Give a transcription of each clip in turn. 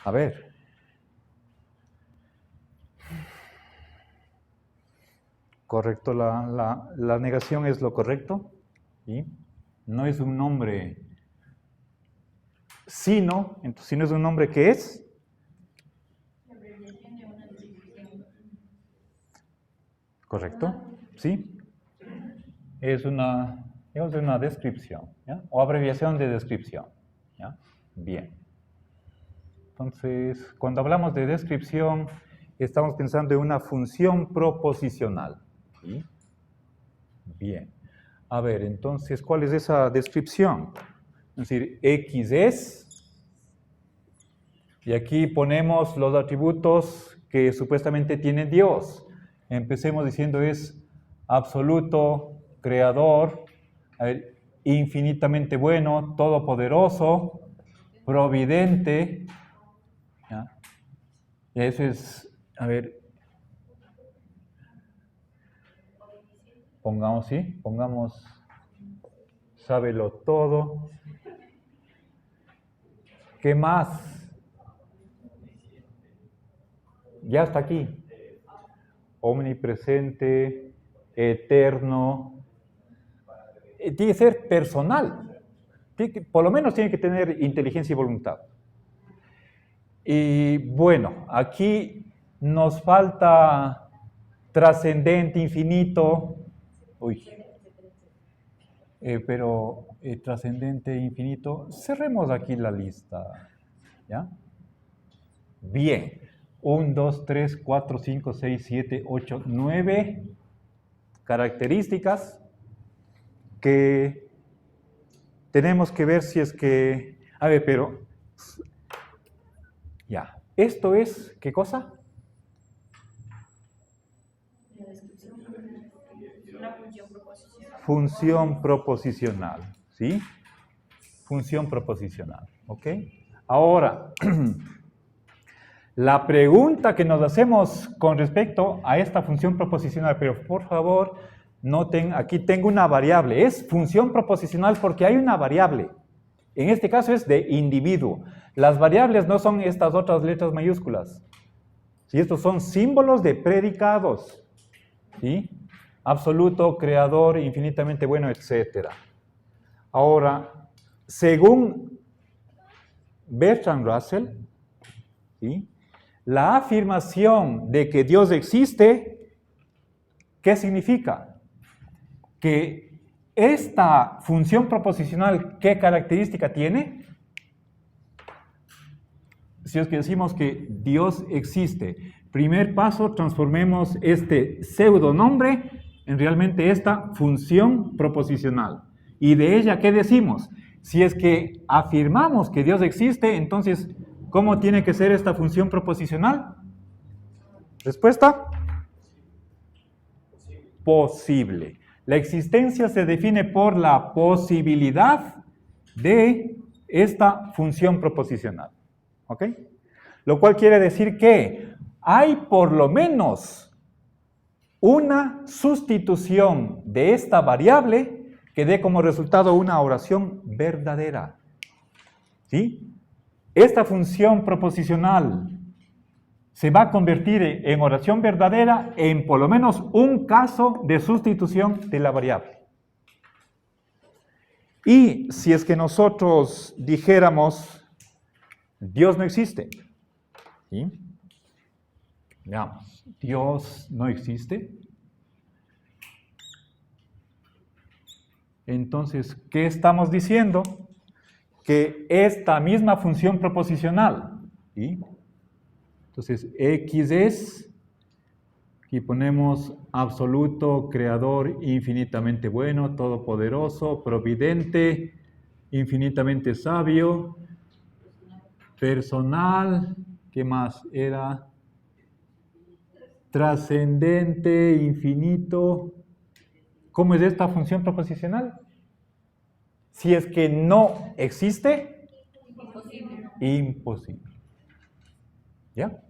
A ver. Correcto, la negación es lo correcto. ¿Sí? No es un nombre sino, entonces si no es un nombre, ¿qué es? Correcto, ¿sí? Es una descripción, ¿ya? O abreviación de descripción, ¿ya? Bien. Entonces, cuando hablamos de descripción, estamos pensando en una función proposicional, ¿sí? Bien. A ver, entonces, ¿cuál es esa descripción? Es decir, X es, y aquí ponemos los atributos que supuestamente tiene Dios. Empecemos diciendo es absoluto, creador, a ver, infinitamente bueno, todopoderoso, providente. ¿Ya? Eso es, a ver, pongamos, ¿sí? Pongamos, sábelo todo. ¿Qué más? Ya está aquí. Omnipresente, eterno. Tiene que ser personal. Por lo menos tiene que tener inteligencia y voluntad. Y bueno, aquí nos falta trascendente, infinito. Uy. Pero trascendente, infinito. Cerremos aquí la lista. ¿Ya? Bien. 1, 2, 3, 4, 5, 6, 7, 8, 9 características que tenemos que ver si es que... A ver, pero... Ya. ¿Esto es qué cosa? La descripción, una función proposicional. Función proposicional, ¿sí? Función proposicional, ¿ok? Ahora... La pregunta que nos hacemos con respecto a esta función proposicional, pero por favor, noten, aquí tengo una variable, es función proposicional porque hay una variable. En este caso es de individuo. Las variables no son estas otras letras mayúsculas. ¿Sí? Estos son símbolos de predicados. ¿Sí? Absoluto, creador, infinitamente bueno, etc. Ahora, según Bertrand Russell, ¿sí? La afirmación de que Dios existe, ¿qué significa? Que esta función proposicional, ¿qué característica tiene? Si es que decimos que Dios existe, primer paso, transformemos este pseudonombre en realmente esta función proposicional. Y de ella, ¿qué decimos? Si es que afirmamos que Dios existe, entonces... ¿Cómo tiene que ser esta función proposicional? ¿Respuesta? Posible. La existencia se define por la posibilidad de esta función proposicional. ¿Ok? Lo cual quiere decir que hay por lo menos una sustitución de esta variable que dé como resultado una oración verdadera. ¿Sí? Esta función proposicional se va a convertir en oración verdadera en por lo menos un caso de sustitución de la variable. Y si es que nosotros dijéramos, Dios no existe, ¿sí? Veamos, Dios no existe. Entonces, ¿qué estamos diciendo? Que esta misma función proposicional, ¿sí? Entonces, X es, aquí ponemos absoluto, creador, infinitamente bueno, todopoderoso, providente, infinitamente sabio, personal, ¿qué más era? Trascendente, infinito. ¿Cómo es esta función proposicional? Si es que no existe, imposible. ¿Ya?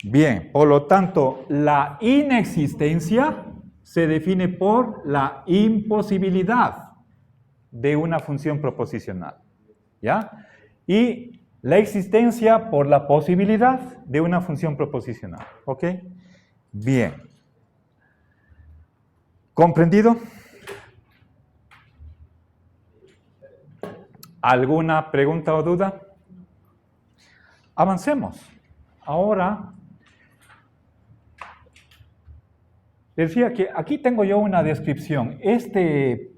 Bien, por lo tanto, la inexistencia se define por la imposibilidad de una función proposicional. ¿Ya? Y La existencia por la posibilidad de una función proposicional. ¿Ok? Bien. ¿Comprendido? ¿Alguna pregunta o duda? Avancemos. Ahora, decía que aquí tengo yo una descripción. Este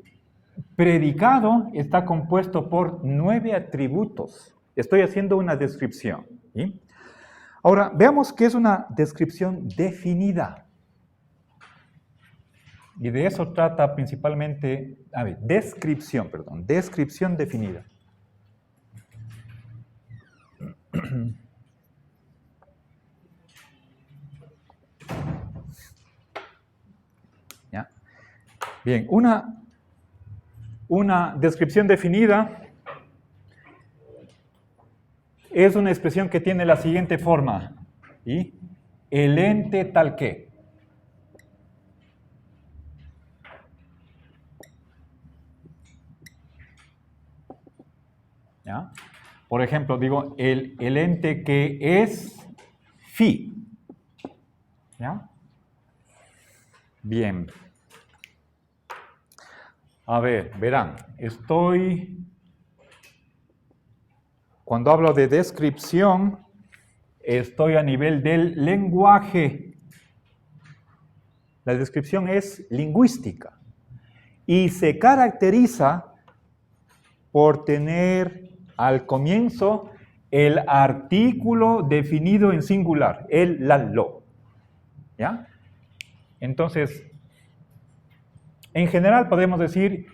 predicado está compuesto por 9 atributos. Estoy haciendo una descripción. ¿Sí? Ahora, veamos qué es una descripción definida. Y de eso trata principalmente, descripción definida. ¿Ya? Bien, una descripción definida es una expresión que tiene la siguiente forma. ¿Sí? El ente tal que. ¿Ya? Por ejemplo, digo, el ente que es phi. ¿Ya? Bien. A ver, verán, cuando hablo de descripción, estoy a nivel del lenguaje. La descripción es lingüística y se caracteriza por tener al comienzo el artículo definido en singular, el, la, lo. ¿Ya? Entonces, en general podemos decir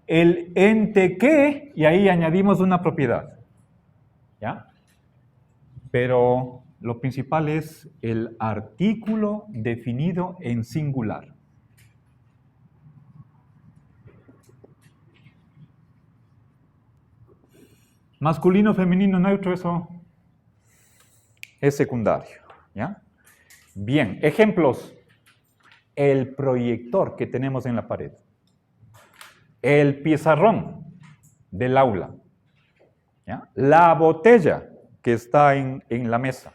el ente que, y ahí añadimos una propiedad. ¿Ya? Pero lo principal es el artículo definido en singular. Masculino, femenino, neutro, eso es secundario. ¿Ya? Bien, ejemplos. El proyector que tenemos en la pared. El pizarrón del aula. ¿Ya? La botella que está en la mesa.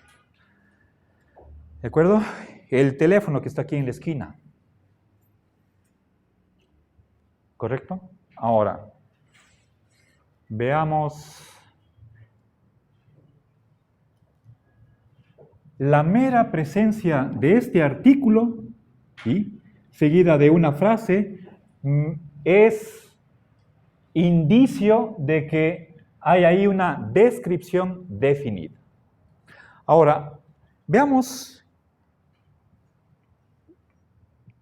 ¿De acuerdo? El teléfono que está aquí en la esquina. ¿Correcto? Ahora, veamos la mera presencia de este artículo, ¿sí?, seguida de una frase, es indicio de que hay ahí una descripción definida. Ahora, veamos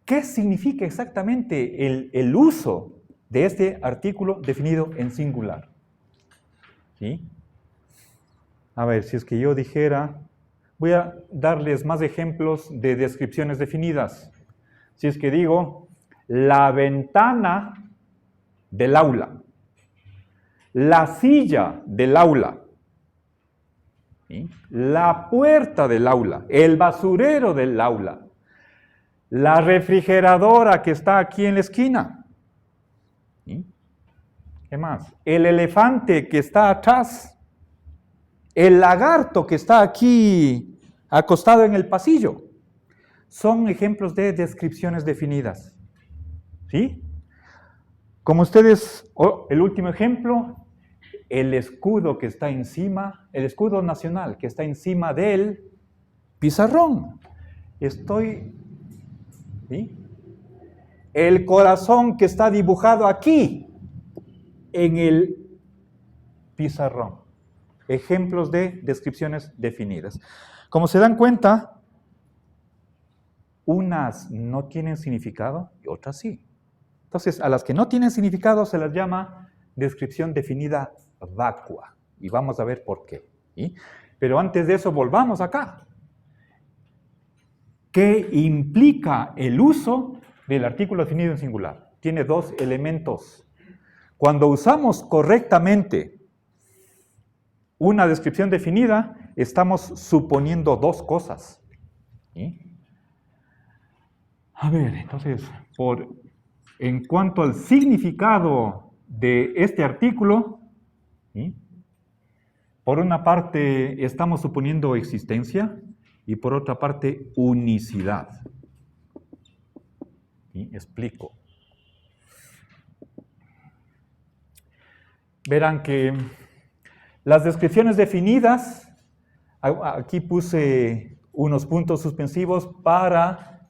qué significa exactamente el uso de este artículo definido en singular. ¿Sí? A ver, si es que yo dijera, voy a darles más ejemplos de descripciones definidas. Si es que digo, la ventana del aula, la silla del aula, ¿sí?, la puerta del aula, el basurero del aula, la refrigeradora que está aquí en la esquina, ¿sí?, ¿qué más? El elefante que está atrás, el lagarto que está aquí acostado en el pasillo. Son ejemplos de descripciones definidas. ¿Sí? Como ustedes, el último ejemplo, el escudo que está encima, el escudo nacional que está encima del pizarrón. ¿Sí? El corazón que está dibujado aquí en el pizarrón. Ejemplos de descripciones definidas. Como se dan cuenta, unas no tienen significado y otras sí. Entonces, a las que no tienen significado se las llama descripción definida vacua. Y vamos a ver por qué. ¿Sí? Pero antes de eso, volvamos acá. ¿Qué implica el uso del artículo definido en singular? Tiene dos elementos. Cuando usamos correctamente una descripción definida, estamos suponiendo dos cosas. ¿Sí? A ver, entonces, en cuanto al significado de este artículo, ¿sí?, Por una parte, estamos suponiendo existencia y por otra parte, unicidad. ¿Sí? Explico. Verán que las descripciones definidas, aquí puse unos puntos suspensivos para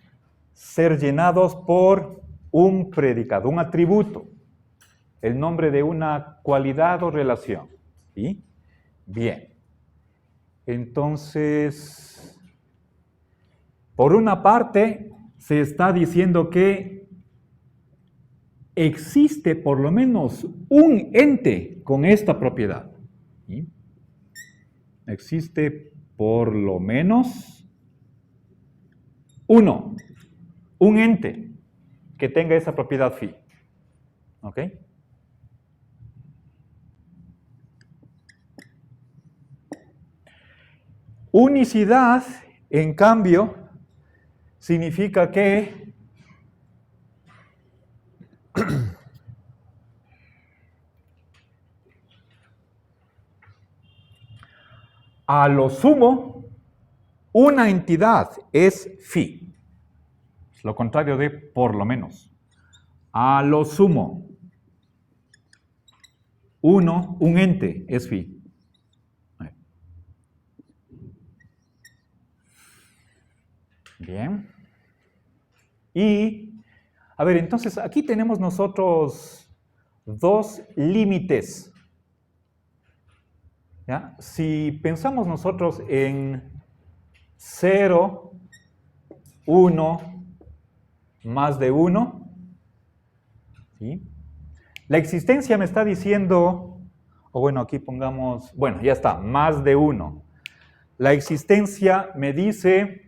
ser llenados por un predicado, un atributo, el nombre de una cualidad o relación. ¿Sí? Bien. Entonces, por una parte, se está diciendo que existe por lo menos un ente con esta propiedad. ¿Sí? Existe por lo menos un ente que tenga esa propiedad phi. ¿Ok? Unicidad, en cambio, significa que a lo sumo, una entidad es phi. Lo contrario de por lo menos. A lo sumo, un ente es phi. Bien. Y, a ver, entonces aquí tenemos nosotros dos límites. ¿Ya? Si pensamos nosotros en 0, 1, más de 1, ¿sí? La existencia me está diciendo, o bueno, aquí pongamos, bueno, ya está, más de 1. La existencia me dice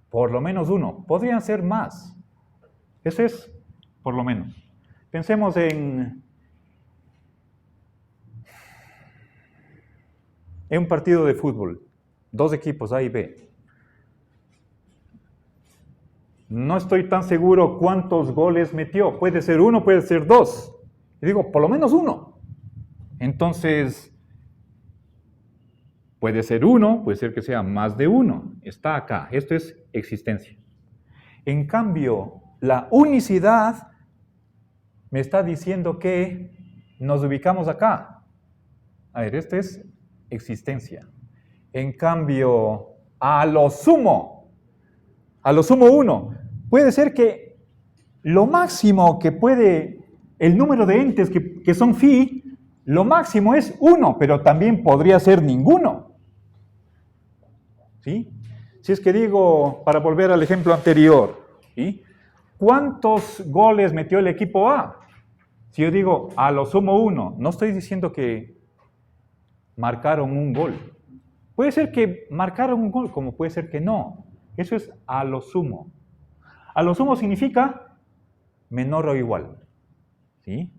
por lo menos 1, podrían ser más. Eso es por lo menos. Pensemos en un partido de fútbol, 2 equipos, A y B. No estoy tan seguro cuántos goles metió. Puede ser 1, puede ser 2. Y digo, por lo menos 1. Entonces, puede ser 1, puede ser que sea más de 1. Está acá. Esto es existencia. En cambio, la unicidad me está diciendo que nos ubicamos acá. A ver, esto es existencia. En cambio, a lo sumo 1, puede ser que lo máximo que puede, el número de entes que son phi, lo máximo es 1, pero también podría ser ninguno. ¿Sí? Si es que digo, para volver al ejemplo anterior, ¿sí? ¿Cuántos goles metió el equipo A? Si yo digo a lo sumo 1, no estoy diciendo que marcaron un gol. Puede ser que marcaron un gol, como puede ser que no. Eso es a lo sumo. A lo sumo significa menor o igual. ¿Sí?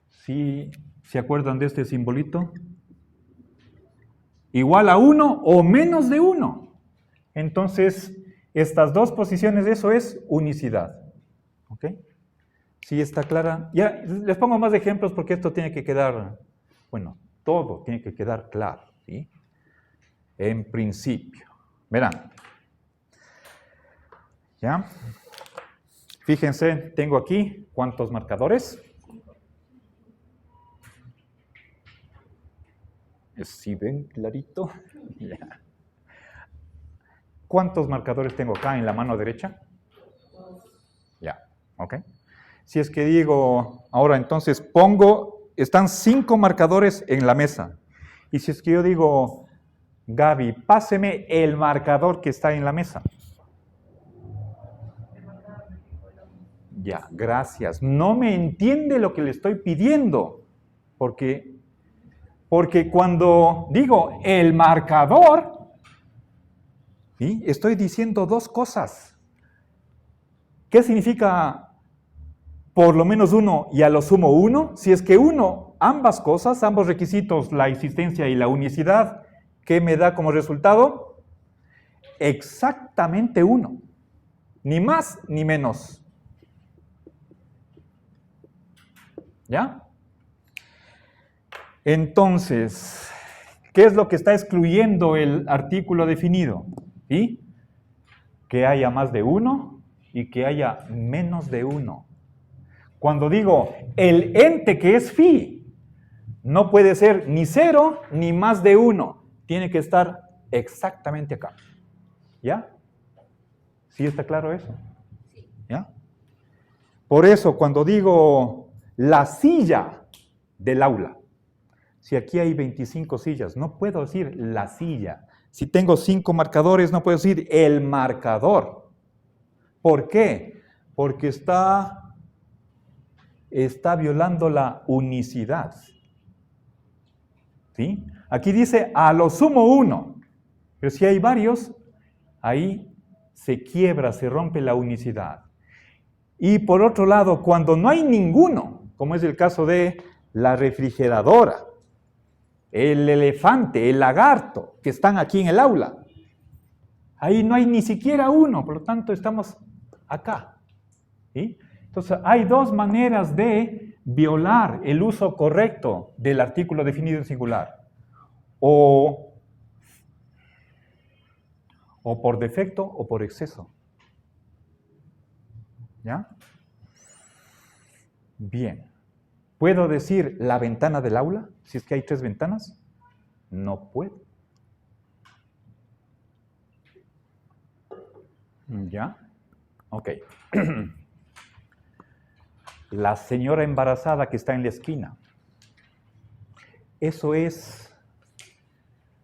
¿Sí se acuerdan de este simbolito? Igual a 1 o menos de 1. Entonces, estas dos posiciones de eso es unicidad. ¿Ok? ¿Sí está clara? Ya, les pongo más ejemplos porque esto tiene que quedar, bueno, todo tiene que quedar claro. ¿Sí? En principio. Verán. ¿Ya? Fíjense, tengo aquí, ¿cuántos marcadores? ¿Sí ven clarito? Ya. ¿Cuántos marcadores tengo acá en la mano derecha? Ya, ok. Si es que digo, ahora entonces pongo, están 5 marcadores en la mesa. Y si es que yo digo, Gaby, páseme el marcador que está en la mesa. Ya, gracias. No me entiende lo que le estoy pidiendo. Porque cuando digo el marcador, ¿sí? Estoy diciendo dos cosas. ¿Qué significa por lo menos 1 y a lo sumo 1? Si es que 1, ambas cosas, ambos requisitos, la existencia y la unicidad, ¿qué me da como resultado? Exactamente 1. Ni más ni menos. ¿Ya? Entonces, ¿qué es lo que está excluyendo el artículo definido? ¿Sí? Que haya más de uno y que haya menos de uno. Cuando digo el ente que es phi, no puede ser ni 0 ni más de 1. Tiene que estar exactamente acá. ¿Ya? ¿Sí está claro eso? ¿Ya? Por eso, cuando digo la silla del aula, si aquí hay 25 sillas, no puedo decir la silla. Si tengo 5 marcadores, no puedo decir el marcador. ¿Por qué? Porque está violando la unicidad. ¿Sí? Aquí dice a lo sumo 1, pero si hay varios, ahí se quiebra, se rompe la unicidad. Y por otro lado, cuando no hay ninguno, como es el caso de la refrigeradora, el elefante, el lagarto, que están aquí en el aula, ahí no hay ni siquiera uno, por lo tanto estamos acá. ¿Sí? Entonces, hay dos maneras de violar el uso correcto del artículo definido en singular. O por defecto o por exceso. ¿Ya? Bien. ¿Puedo decir la ventana del aula? Si es que hay 3 ventanas. No puedo. ¿Ya? Ok. La señora embarazada que está en la esquina. Eso es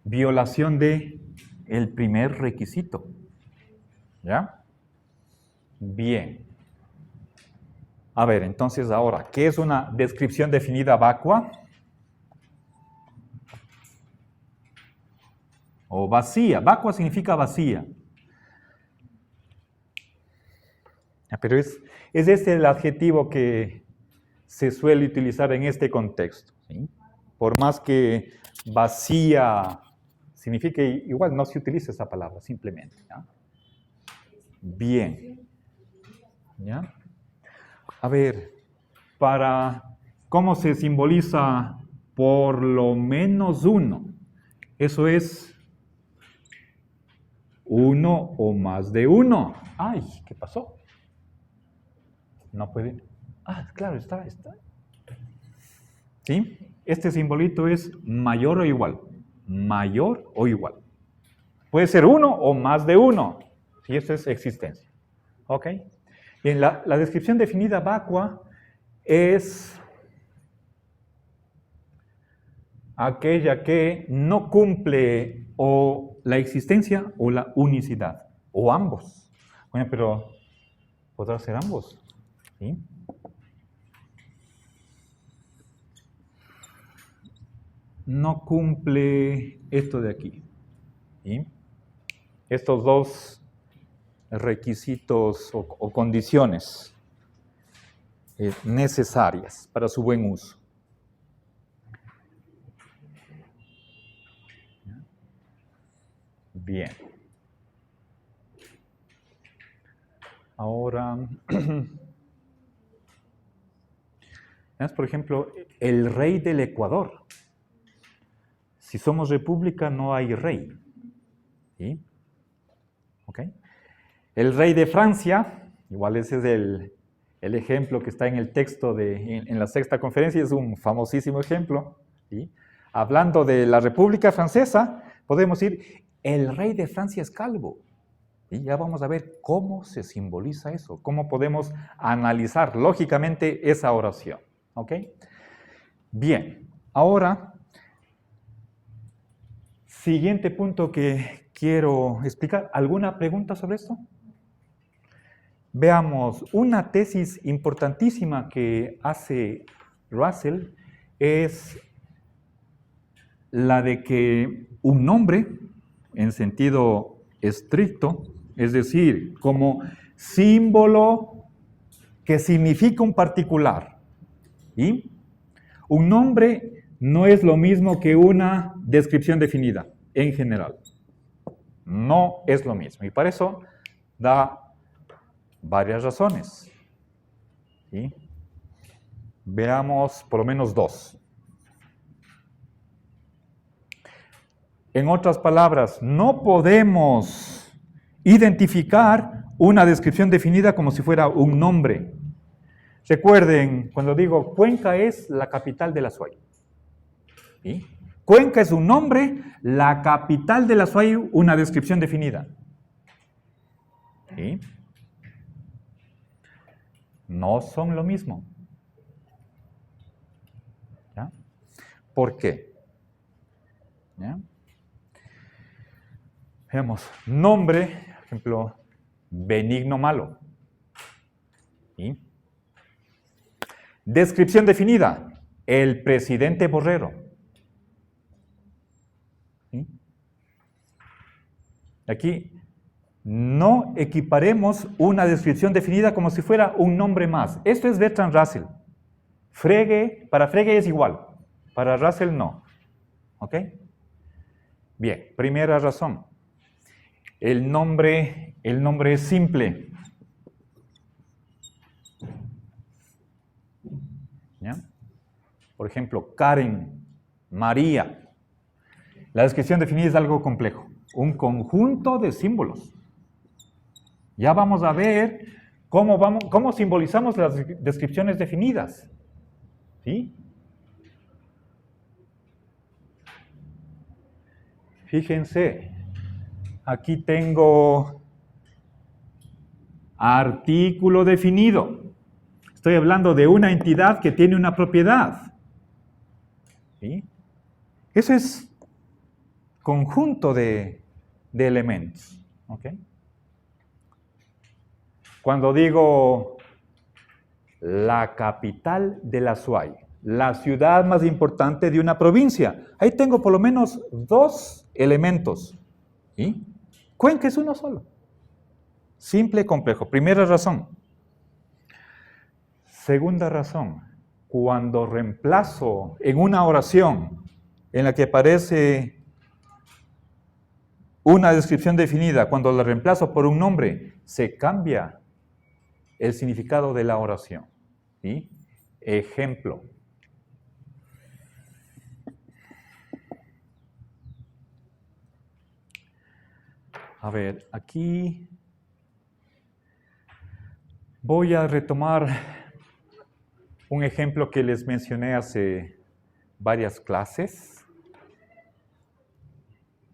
violación de el primer requisito. ¿Ya? Bien. A ver, entonces ahora, ¿qué es una descripción definida vacua? O vacía. Vacua significa vacía. Pero es este el adjetivo que se suele utilizar en este contexto. ¿Sí? Por más que vacía signifique igual, no se utiliza esa palabra, simplemente. ¿Ya? Bien. ¿Ya? A ver, ¿cómo se simboliza por lo menos uno? Eso es 1 o más de 1. Ay, ¿qué pasó? No puede. Ah, claro, está. ¿Sí? Este simbolito es mayor o igual. Mayor o igual. Puede ser 1 o más de 1. Si esto es existencia. ¿Ok? Bien, la descripción definida vacua es aquella que no cumple o la existencia o la unicidad. O ambos. Bueno, pero podrá ser ambos. ¿Sí? No cumple esto de aquí. ¿Sí? Estos dos requisitos o condiciones necesarias para su buen uso. Bien. Ahora, por ejemplo, el rey del Ecuador. Si somos república, no hay rey. ¿Sí? ¿Ok? El rey de Francia, igual ese es el ejemplo que está en el texto en la sexta conferencia, es un famosísimo ejemplo. ¿Sí? Hablando de la República Francesa, podemos decir, el rey de Francia es calvo. Y ya vamos a ver cómo se simboliza eso, cómo podemos analizar lógicamente esa oración. ¿Ok? Bien, ahora, siguiente punto que quiero explicar. ¿Alguna pregunta sobre esto? Veamos, una tesis importantísima que hace Russell es la de que un nombre, en sentido estricto, es decir, como símbolo que significa un particular, ¿y? Un nombre no es lo mismo que una descripción definida, en general. No es lo mismo, y para eso da varias razones. ¿Sí? Veamos por lo menos 2. En otras palabras, no podemos identificar una descripción definida como si fuera un nombre. Recuerden, cuando digo Cuenca es la capital del Azuay. ¿Sí? Cuenca es un nombre, la capital del Azuay una descripción definida. ¿Sí? No son lo mismo. ¿Ya? ¿Por qué? ¿Ya? Veamos, nombre, por ejemplo, Benigno Malo. ¿Sí? Descripción definida, el presidente Borrero. ¿Sí? Aquí no equiparemos una descripción definida como si fuera un nombre más. Esto es Bertrand Russell. Frege, para Frege es igual, para Russell no. ¿Ok? Bien, primera razón. El nombre es simple. ¿Ya? Por ejemplo, Karen, María. La descripción definida es algo complejo. Un conjunto de símbolos. Ya vamos a ver cómo simbolizamos las descripciones definidas. ¿Sí? Fíjense, aquí tengo artículo definido. Estoy hablando de una entidad que tiene una propiedad. ¿Sí? Eso es conjunto de elementos. ¿Ok? Cuando digo la capital del Azuay, la ciudad más importante de una provincia, ahí tengo por lo menos dos elementos. ¿Sí? Cuenca es uno solo. Simple y complejo. Primera razón. Segunda razón. Cuando reemplazo en una oración en la que aparece una descripción definida, cuando la reemplazo por un nombre, se cambia el significado de la oración. ¿Sí? Ejemplo. A ver, aquí voy a retomar un ejemplo que les mencioné hace varias clases.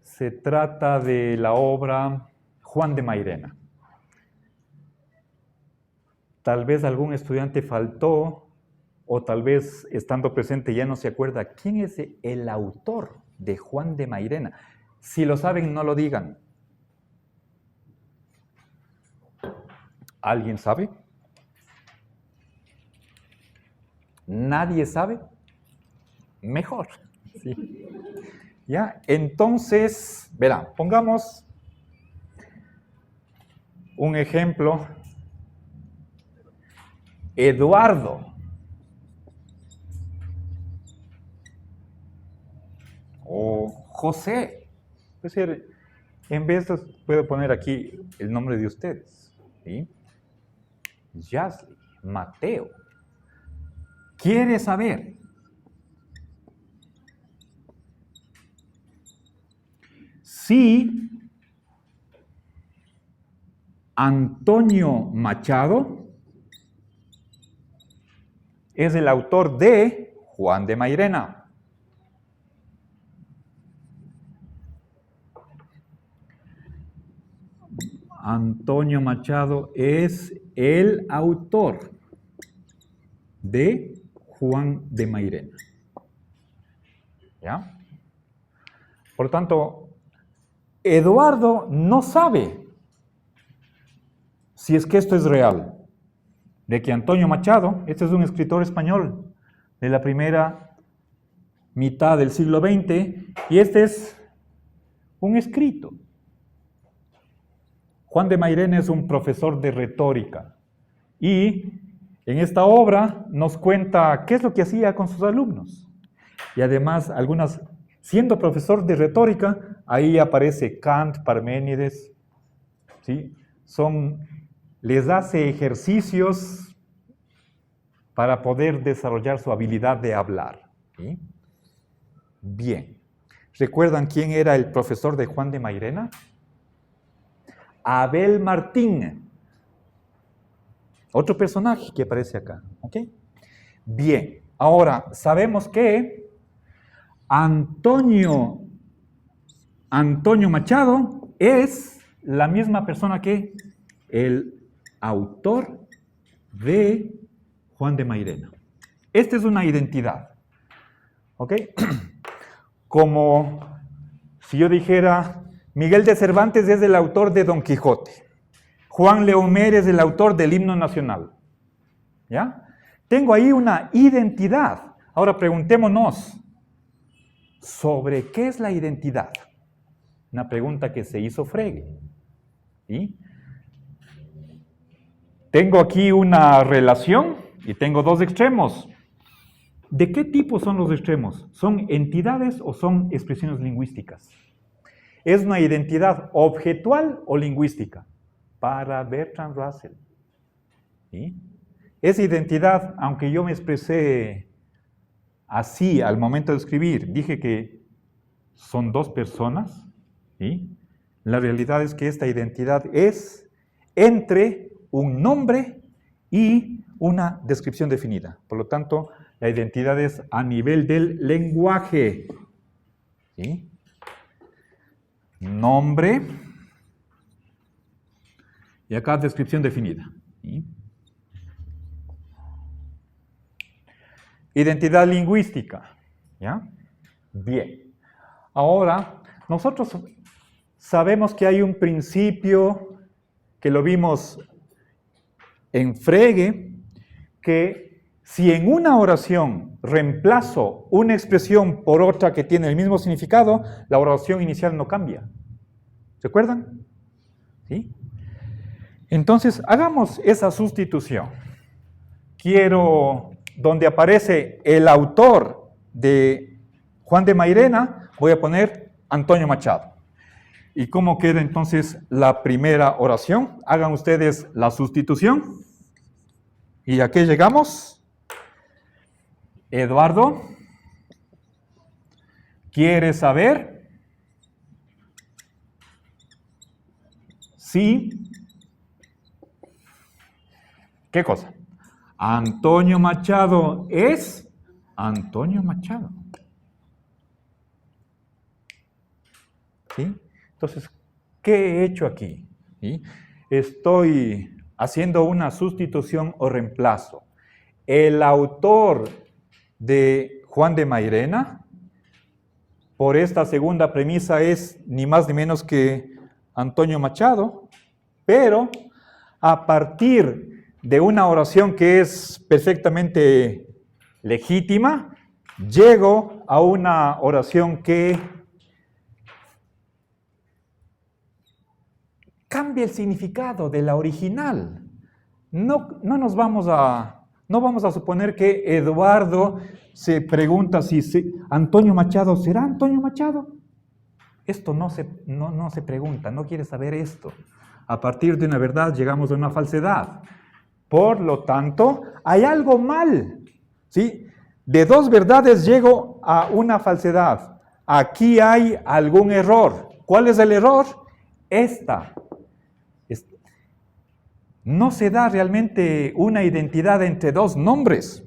Se trata de la obra Juan de Mairena. Tal vez algún estudiante faltó o tal vez estando presente ya no se acuerda quién es el autor de Juan de Mairena. Si lo saben, no lo digan. ¿Alguien sabe? ¿Nadie sabe? Mejor. ¿Sí? ¿Ya? Entonces, verán, pongamos un ejemplo. Eduardo. O José. Es decir, en vez de, puedo poner aquí el nombre de ustedes. ¿Sí? Yasli, Mateo. ¿Quiere saber? Si Antonio Machado es el autor de Juan de Mairena. Antonio Machado es el autor de Juan de Mairena. ¿Ya? Por tanto, Eduardo no sabe si es que esto es real. De que Antonio Machado, este es un escritor español de la primera mitad del siglo XX, y este es un escrito. Juan de Mairena es un profesor de retórica y en esta obra nos cuenta qué es lo que hacía con sus alumnos. Y además, siendo profesor de retórica, ahí aparece Kant, Parménides, ¿sí? Les hace ejercicios para poder desarrollar su habilidad de hablar. ¿Sí? Bien. ¿Recuerdan quién era el profesor de Juan de Mairena? Abel Martín. Otro personaje que aparece acá. ¿Ok? Bien, ahora sabemos que Antonio Machado es la misma persona que el autor de Juan de Mairena. Esta es una identidad. ¿Ok? Como si yo dijera, Miguel de Cervantes es el autor de Don Quijote. Juan Leomer es el autor del himno nacional. ¿Ya? Tengo ahí una identidad. Ahora preguntémonos, ¿sobre qué es la identidad? Una pregunta que se hizo Frege. ¿Sí? Tengo aquí una relación y tengo dos extremos. ¿De qué tipo son los extremos? ¿Son entidades o son expresiones lingüísticas? ¿Es una identidad objetual o lingüística? Para Bertrand Russell. ¿Sí? Esa identidad, aunque yo me expresé así al momento de escribir, dije que son dos personas, ¿sí? La realidad es que esta identidad es entre un nombre y una descripción definida. Por lo tanto, la identidad es a nivel del lenguaje. ¿Sí? Nombre y acá descripción definida. ¿Sí? Identidad lingüística. ¿Ya? Bien. Ahora, nosotros sabemos que hay un principio que lo vimos en Frege, que si en una oración reemplazo una expresión por otra que tiene el mismo significado, la oración inicial no cambia. ¿Se acuerdan? ¿Sí? Entonces, hagamos esa sustitución. Quiero, donde aparece el autor de Juan de Mairena, voy a poner Antonio Machado. ¿Y cómo queda entonces la primera oración? Hagan ustedes la sustitución. ¿Y a qué llegamos? Eduardo quiere saber si... ¿Qué cosa? Antonio Machado es Antonio Machado. ¿Sí? Entonces, ¿qué he hecho aquí? ¿Sí? Estoy haciendo una sustitución o reemplazo. El autor de Juan de Mairena, por esta segunda premisa, es ni más ni menos que Antonio Machado, pero a partir de una oración que es perfectamente legítima, llego a una oración que cambia el significado de la original. No vamos a suponer que Eduardo se pregunta si Antonio Machado será Antonio Machado. Esto no se pregunta, no quiere saber esto. A partir de una verdad llegamos a una falsedad. Por lo tanto, hay algo mal. ¿Sí? De dos verdades llego a una falsedad. Aquí hay algún error. ¿Cuál es el error? No se da realmente una identidad entre dos nombres.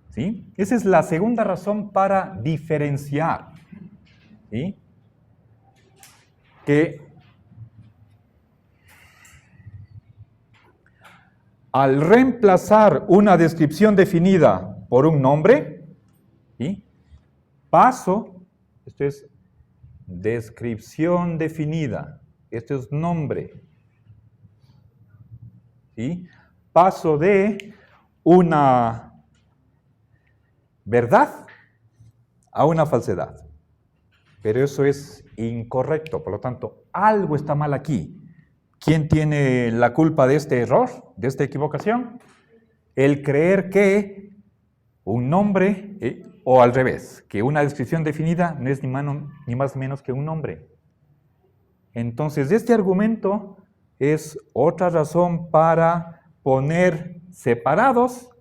¿Sí? Esa es la segunda razón para diferenciar. ¿Sí? Que al reemplazar una descripción definida por un nombre, ¿sí? Paso, esto es descripción definida, esto es nombre, ¿sí? Paso de una verdad a una falsedad. Pero eso es incorrecto, por lo tanto, algo está mal aquí. ¿Quién tiene la culpa de este error, de esta equivocación? El creer que un nombre, o al revés, que una descripción definida no es ni más ni menos que un nombre. Entonces, este argumento es otra razón para poner separados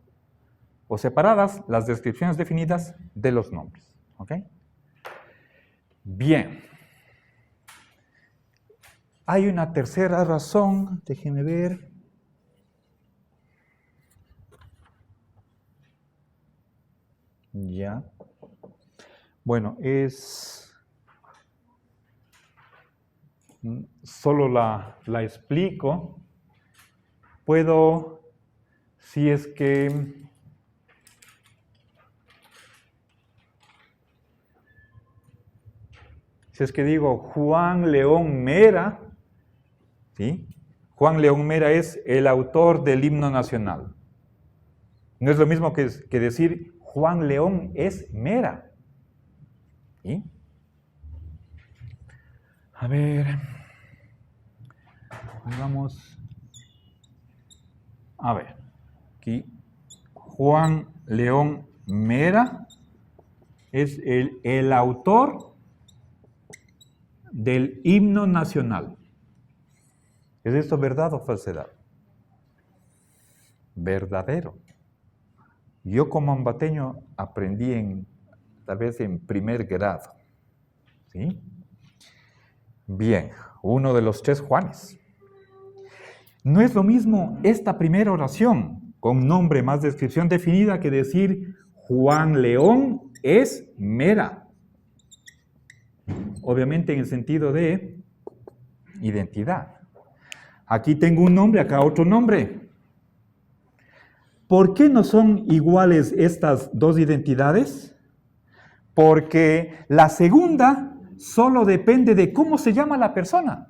o separadas las descripciones definidas de los nombres. ¿Ok? Bien. Hay una tercera razón, déjenme ver. Ya. Bueno, solo la explico. Puedo, si es que digo Juan León Mera, ¿sí? Juan León Mera es el autor del himno nacional. No es lo mismo que decir Juan León es Mera. ¿Sí? A ver, vamos a ver, aquí Juan León Mera es el autor del himno nacional. ¿Es esto verdad o falsedad? Verdadero. Yo como ambateño aprendí tal vez en primer grado. ¿Sí? Bien, uno de los 3 Juanes. No es lo mismo esta primera oración con nombre más descripción definida que decir Juan León es Mera. Obviamente en el sentido de identidad. Aquí tengo un nombre, acá otro nombre. ¿Por qué no son iguales estas dos identidades? Porque la segunda solo depende de cómo se llama la persona.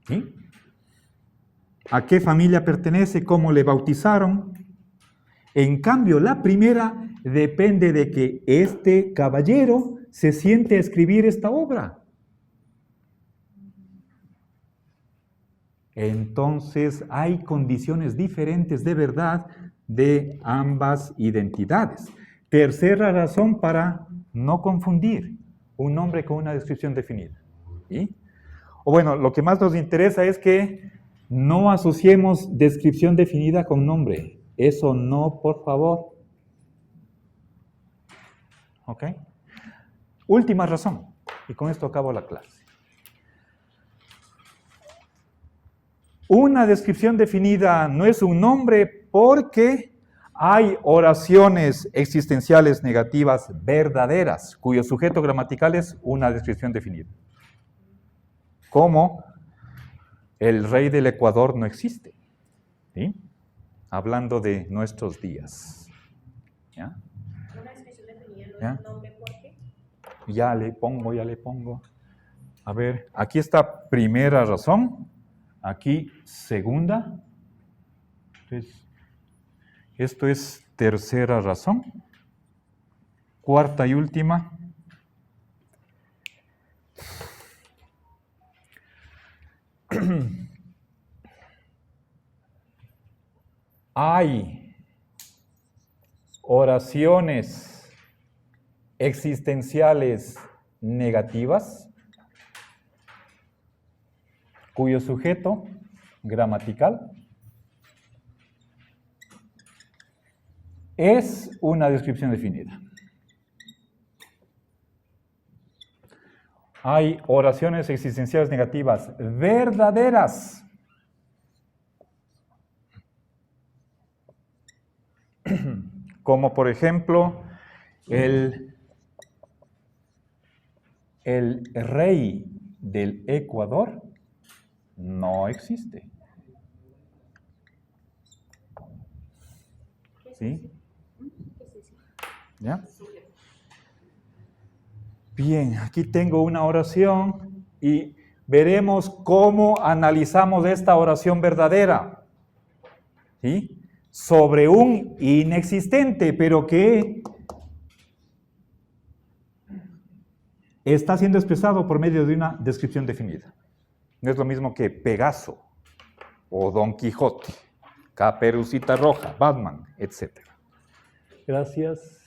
¿Sí? ¿A qué familia pertenece? ¿Cómo le bautizaron? En cambio, la primera depende de que este caballero se siente a escribir esta obra. Entonces, hay condiciones diferentes de verdad de ambas identidades. Tercera razón para no confundir un nombre con una descripción definida. ¿Sí? O bueno, lo que más nos interesa es que no asociemos descripción definida con nombre. Eso no, por favor. ¿Ok? Última razón, y con esto acabo la clase. Una descripción definida no es un nombre porque hay oraciones existenciales negativas verdaderas, cuyo sujeto gramatical es una descripción definida. Como el rey del Ecuador no existe, ¿sí? Hablando de nuestros días. ¿Ya? Una descripción definida no ¿Ya? es un nombre porque. Ya le pongo. A ver, aquí está primera razón, aquí segunda. Entonces, esto es tercera razón. Cuarta y última. Hay oraciones existenciales negativas cuyo sujeto gramatical es una descripción definida. Hay oraciones existenciales negativas verdaderas como por ejemplo el rey del Ecuador no existe. ¿Sí? ¿Ya? Bien, aquí tengo una oración y veremos cómo analizamos esta oración verdadera. ¿Sí? Sobre un inexistente, pero que está siendo expresado por medio de una descripción definida. No es lo mismo que Pegaso o Don Quijote, Caperucita Roja, Batman, etc. Gracias.